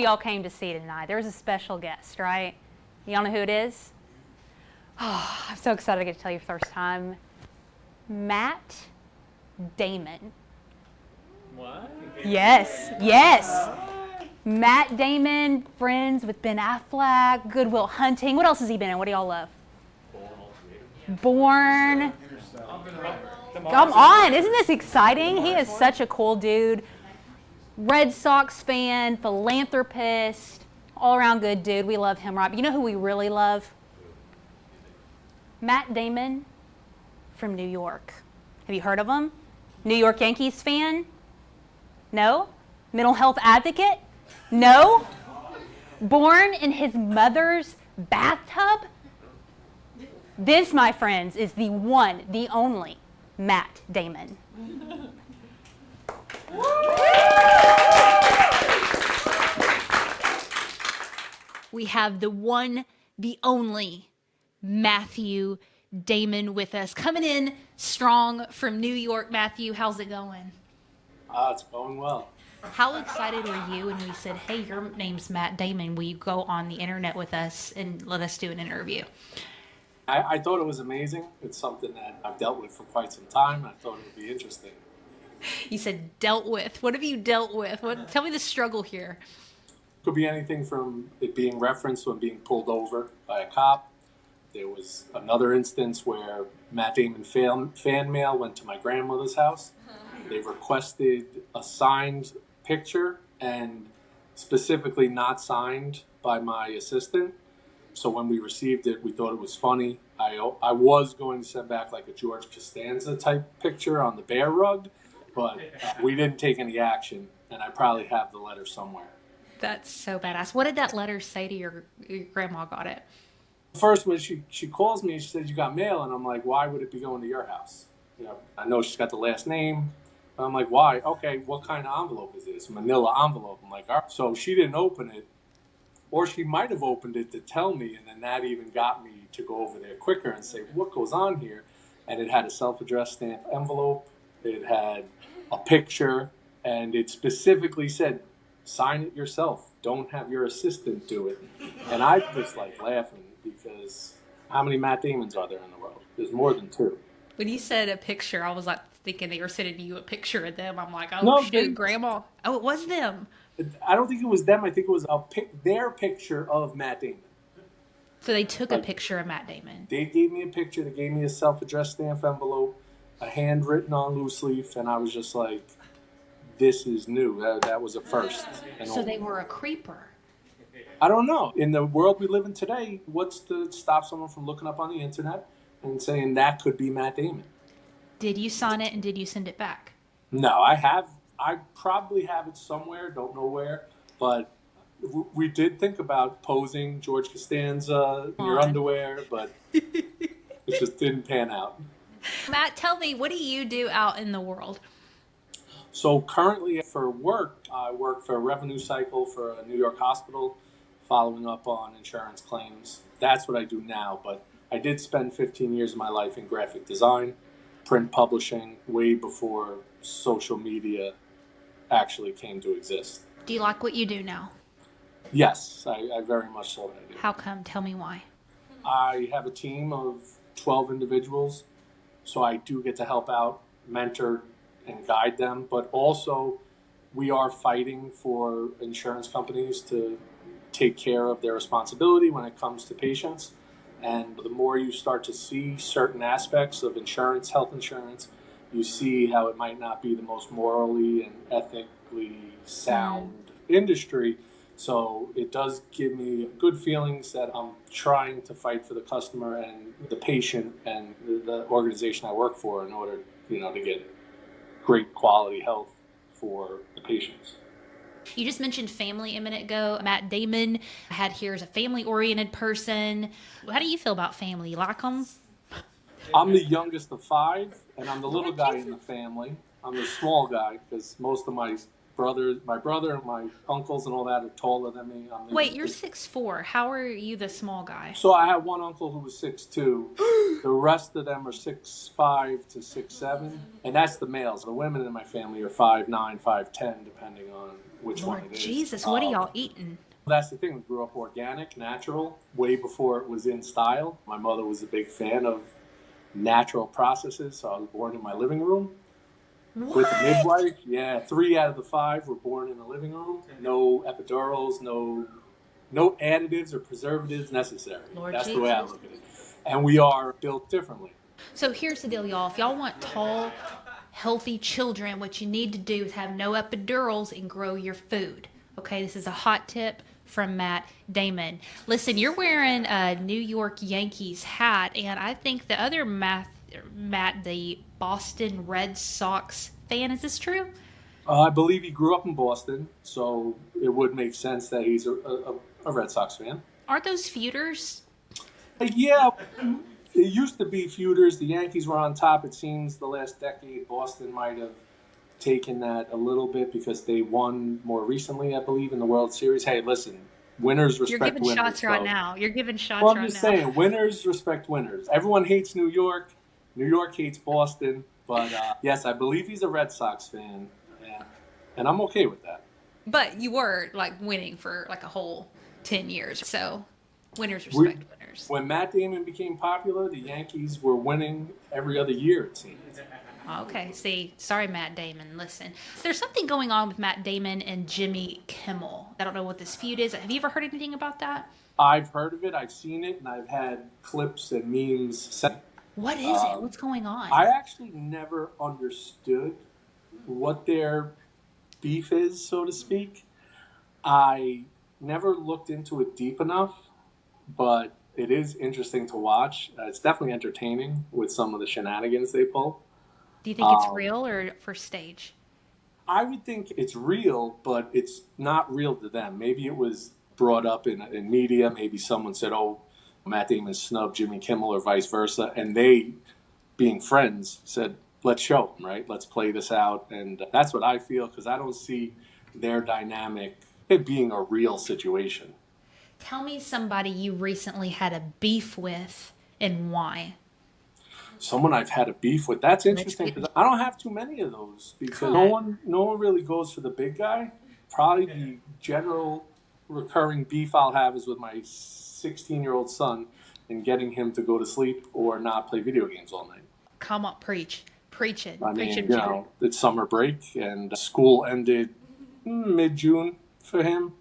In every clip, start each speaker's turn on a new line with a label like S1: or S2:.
S1: y'all came to see tonight. There's a special guest, right? Y'all know who it is? Oh, I'm so excited to get to tell you for the first time. Matt Damon.
S2: What?
S1: Yes, yes. Matt Damon, friends with Ben Affleck, Good Will Hunting. What else has he been in? What do y'all love? Born. Come on, isn't this exciting? He is such a cool dude. Red Sox fan, philanthropist, all around good dude. We love him, right? But you know who we really love? Matt Damon from New York. Have you heard of him? New York Yankees fan? No? Mental health advocate? No? Born in his mother's bathtub? This, my friends, is the one, the only Matt Damon. We have the one, the only Matthew Damon with us. Coming in strong from New York. Matthew, how's it going?
S3: It's going well.
S1: How excited were you when we said, hey, your name's Matt Damon. Will you go on the internet with us and let us do an interview?
S3: I thought it was amazing. It's something that I've dealt with for quite some time. I thought it would be interesting.
S1: You said dealt with. What have you dealt with? Tell me the struggle here.
S3: Could be anything from it being referenced when being pulled over by a cop. There was another instance where Matt Damon fan mail went to my grandmother's house. They requested a signed picture and specifically not signed by my assistant. So when we received it, we thought it was funny. I was going to send back like a George Costanza type picture on the bear rug, but we didn't take any action, and I probably have the letter somewhere.
S1: That's so badass. What did that letter say to your grandma got it?
S3: First, when she calls me, she says, you got mail, and I'm like, why would it be going to your house? You know, I know she's got the last name. But I'm like, why? Okay, what kind of envelope is this? Manila envelope. I'm like, all right. So she didn't open it. Or she might have opened it to tell me, and then that even got me to go over there quicker and say, what goes on here? And it had a self-addressed stamp envelope. It had a picture, and it specifically said, sign it yourself. Don't have your assistant do it. And I was like laughing because how many Matt Damons are there in the world? There's more than two.
S1: When you said a picture, I was like thinking they were sending you a picture of them. I'm like, oh,
S3: no,
S1: shoot, Grandma. Oh, it was them.
S3: I don't think it was them. I think it was their picture of Matt Damon.
S1: So they took a picture of Matt Damon.
S3: They gave me a picture. They gave me a self-addressed stamp envelope, a handwritten on loose leaf, and I was just like, this is new. That was a first.
S1: So they were a creeper.
S3: I don't know. In the world we live in today, what's to stop someone from looking up on the internet and saying that could be Matt Damon?
S1: Did you sign it and did you send it back?
S3: No, I probably have it somewhere, don't know where, but we did think about posing George Costanza in your underwear, but it just didn't pan out.
S1: Matt, tell me, what do you do out in the world?
S3: So currently for work, I work for a revenue cycle for a New York hospital, following up on insurance claims. That's what I do now, but I did spend 15 years of my life in graphic design, print publishing, way before social media actually came to exist.
S1: Do you like what you do now?
S3: Yes, I very much so do.
S1: How come? Tell me why.
S3: I have a team of 12 individuals, so I do get to help out, mentor, and guide them, but also we are fighting for insurance companies to take care of their responsibility when it comes to patients. And the more you start to see certain aspects of insurance, health insurance, you see how it might not be the most morally and ethically sound industry. So it does give me good feelings that I'm trying to fight for the customer and the patient and the organization I work for in order, to get great quality health for the patients.
S1: You just mentioned family a minute ago. Matt Damon I had here as a family-oriented person. How do you feel about family? You like them?
S3: I'm the youngest of 5, and I'm the little guy in the family. I'm the small guy because most of my my brother and my uncles and all that are taller than me.
S1: Wait, you're 6'4". How are you the small guy?
S3: So I have one uncle who was 6'2". The rest of them are 6'5" to 6'7", and that's the males. The women in my family are 5'9", 5'10", depending on which one
S1: Lord
S3: it is.
S1: Jesus, what are y'all eating?
S3: That's the thing. We grew up organic, natural, way before it was in style. My mother was a big fan of natural processes, so I was born in my living room. With a midwife. Yeah, 3 out of the 5 were born in the living room. No epidurals, no additives or preservatives necessary.
S1: Lord
S3: That's
S1: Jesus.
S3: the way I look at it. And we are built differently.
S1: So here's the deal, y'all. If y'all want tall, healthy children, what you need to do is have no epidurals and grow your food. Okay, this is a hot tip from Matt Damon. Listen, you're wearing a New York Yankees hat, and I think the other Matt, the Boston Red Sox fan. Is this true?
S3: I believe he grew up in Boston, so it would make sense that he's a Red Sox fan.
S1: Aren't those feuders?
S3: Yeah, it used to be feuders. The Yankees were on top. It seems the last decade, Boston might have taken that a little bit because they won more recently, I believe, in the World Series. Hey, listen, winners respect winners.
S1: You're giving shots right now. You're giving shots
S3: well,
S1: right now.
S3: I'm just saying, winners respect winners. Everyone hates New York. New York hates Boston. But yes, I believe he's a Red Sox fan, and I'm okay with that.
S1: But you were like winning for like a whole 10 years. So winners respect winners.
S3: When Matt Damon became popular, the Yankees were winning every other year, it seemed.
S1: Okay, see, sorry, Matt Damon. Listen, there's something going on with Matt Damon and Jimmy Kimmel. I don't know what this feud is. Have you ever heard anything about that?
S3: I've heard of it, I've seen it, and I've had clips and memes sent.
S1: What is it? What's going on?
S3: I actually never understood what their beef is, so to speak. I never looked into it deep enough, but it is interesting to watch. It's definitely entertaining with some of the shenanigans they pull.
S1: Do you think it's real or for stage?
S3: I would think it's real, but it's not real to them. Maybe it was brought up in media. Maybe someone said, oh, Matt Damon snubbed Jimmy Kimmel or vice versa. And they, being friends, said, let's show them, right? Let's play this out. And that's what I feel, because I don't see their dynamic it being a real situation.
S1: Tell me somebody you recently had a beef with and why.
S3: Someone I've had a beef with. That's interesting because I don't have too many of those because no one really goes for the big guy. Probably the general recurring beef I'll have is with my 16-year-old son and getting him to go to sleep or not play video games all night.
S1: Come on, preach it.
S3: I mean, you know, it's summer break and school ended mid-June for him.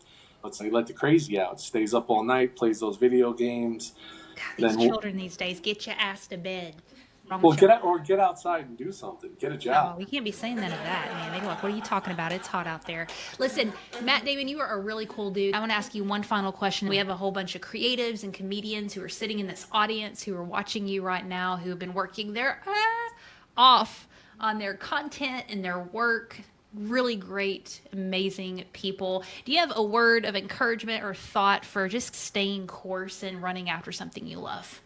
S3: Let's say he let the crazy out, stays up all night, plays those video games.
S1: God, these children these days, get your ass to bed.
S3: Well, get outside and do something. Get a job.
S1: Oh, we can't be saying that of that, man. They go like, what are you talking about? It's hot out there. Listen, Matt Damon, you are a really cool dude. I want to ask you one final question. We have a whole bunch of creatives and comedians who are sitting in this audience who are watching you right now who have been working their ass off on their content and their work. Really great, amazing people. Do you have a word of encouragement or thought for just staying course and running after something you love?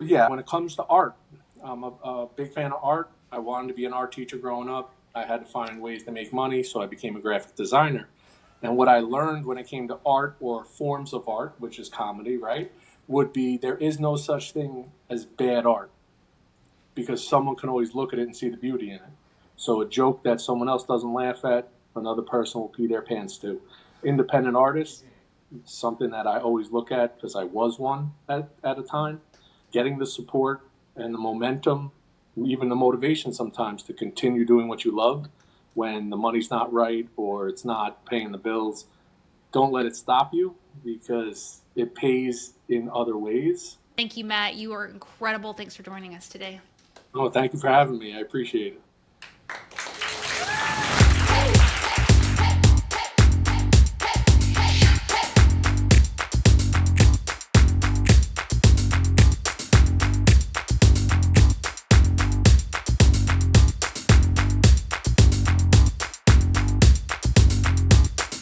S3: Yeah, when it comes to art, I'm a big fan of art. I wanted to be an art teacher growing up. I had to find ways to make money, so I became a graphic designer. And what I learned when it came to art or forms of art, which is comedy, right, would be there is no such thing as bad art because someone can always look at it and see the beauty in it. So a joke that someone else doesn't laugh at, another person will pee their pants to. Independent artists, something that I always look at because I was one at a time. Getting the support and the momentum, even the motivation sometimes to continue doing what you love when the money's not right or it's not paying the bills. Don't let it stop you because it pays in other ways.
S1: Thank you, Matt. You are incredible. Thanks for joining us today.
S3: Oh, thank you for having me. I appreciate it.